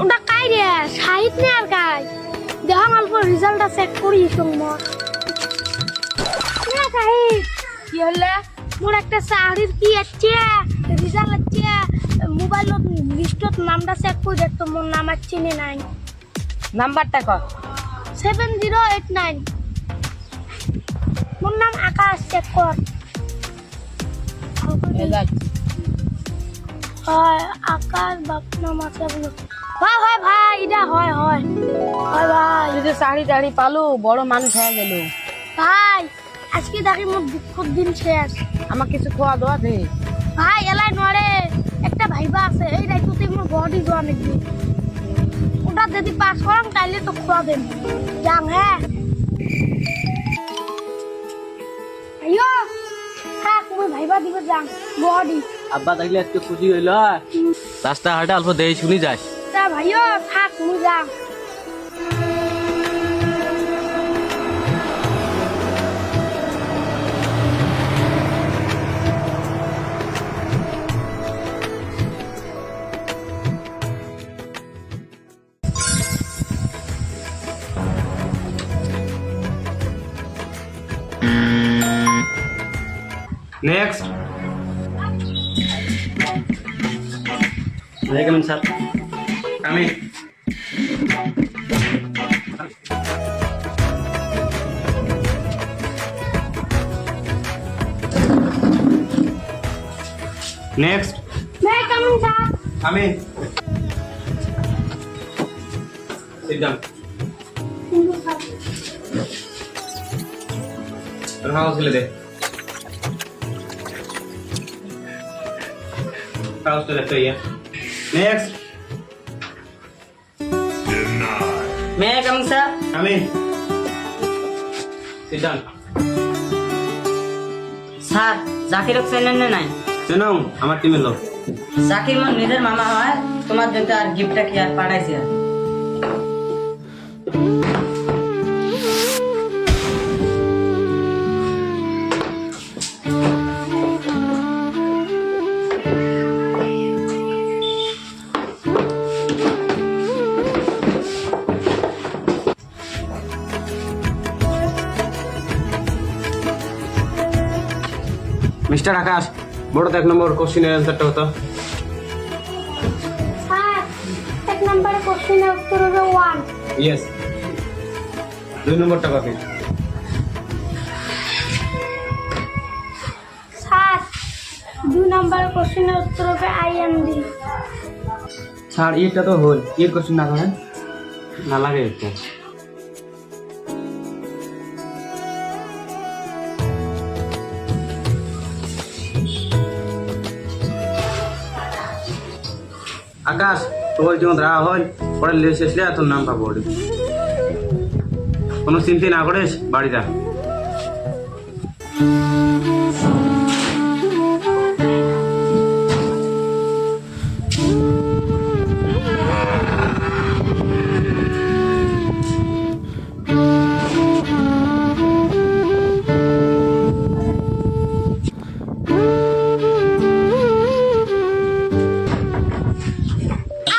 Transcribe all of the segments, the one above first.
ওটা কাই রে সাহিত নে আর কাই দেখ অল্প রেজাল্টটা চেক করি সময় না সাহিত কি হলে মোর একটা চাকরির কি আছে রেজাল্ট আছে মোবাইলত লিস্টত নামটা চেক করে দেখ তো মোর নাম আছে নে নাই নাম্বারটা কর 7089 মোর নাম আকাশ চেক কর হয় আকাশ বাপ নাম আছে বলো ভাই হয় ভাই এটা হয় হয় হয় ভাই তুই যে চাকরি পালো বড় মানুষ হয়ে গেল ভাই আজকে দেখি মোর দুঃখের দিন শেষ আমার কিছু খাওয়া দাওয়া দে ভাই এলাই নরে একটা ভাইবা আছে এই রাইতুতে মোর বডি জোয়া নাকি ওটা যদি পাস করাম তাইলে তো খোয়া দেন যাং হ্যাঁ আইও থাক মোর ভাইবা দিবে যাং বডি আব্বা দেখলে একটু খুশি হইল রাস্তা হাটে অল্প দেই শুনি যাস তা ভাইও থাক মুই যাং Next. May I come in, sir? Come in. Next. मैं coming sir Come in. Sit down. और हाँ उसे ले दे हाँ उसको रखते ही है Next. মে কেমন sir Come in. Sit down. Sir জাকিরক চেনেন না নাই শোনো আমার টিমের লোক জাকির মোর নিজের মামা হয় তোমার জন্য আর গিফটটা কি আর পাঠাইছি আর মিস্টার আকাশ বড় তো 1 নম্বর কোশ্চেনের অ্যানসারটা হতো सर एक नंबर क्वेश्चन है उत्तर হবে 1 ইয়েস 2 নম্বরটা কপি सर 2 नंबर क्वेश्चन है उत्तर হবে आईएमडी স্যার এটা তো হল এর কোশ্চেন না করেন না লাগে এটা আকাশ তোর যখন রাহ হয় পরে লেস এসলে তোর নাম পাবো কোনো চিন্তা না করিস বাড়ি যা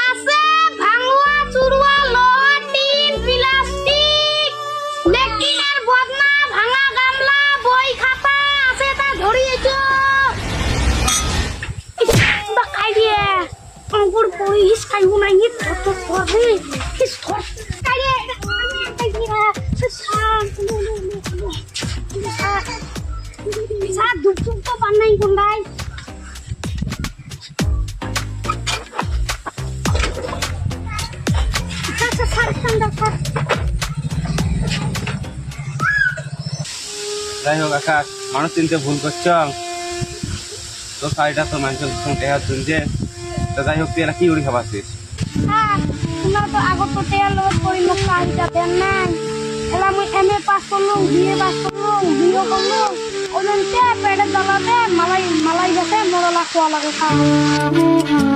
আছে ভাঙুয়া চুরুয়া লোহা টিন প্লাস্টিক লেকিনের বদনা ভাঙা গামলা বই খাতা আছে তা ধরিয়েছো বা খাই দিয়ে অঙ্কুর বই ইস খাইবো না ই তো করে ইস ধর খাই দিয়ে খাই দিয়ে সাত দুপ তো বানাই কোনটাই যাই হোক আকাশ মানুষ চিনতে ভুল করছ তো শাড়িটা তো মানুষের সঙ্গে শুনছে তো যাই হোক তুই এরা কি উড়ি খাবাছিস তোমরা তো আগত তো তেল করি মোক কাজটা দেন না এলা মই এমএ পাস করলো বিএ পাস করলো বিও করলো ওজন তে পেটে জ্বালাতে মালাই মালাই গেছে মরলা খোয়া লাগে খাওয়া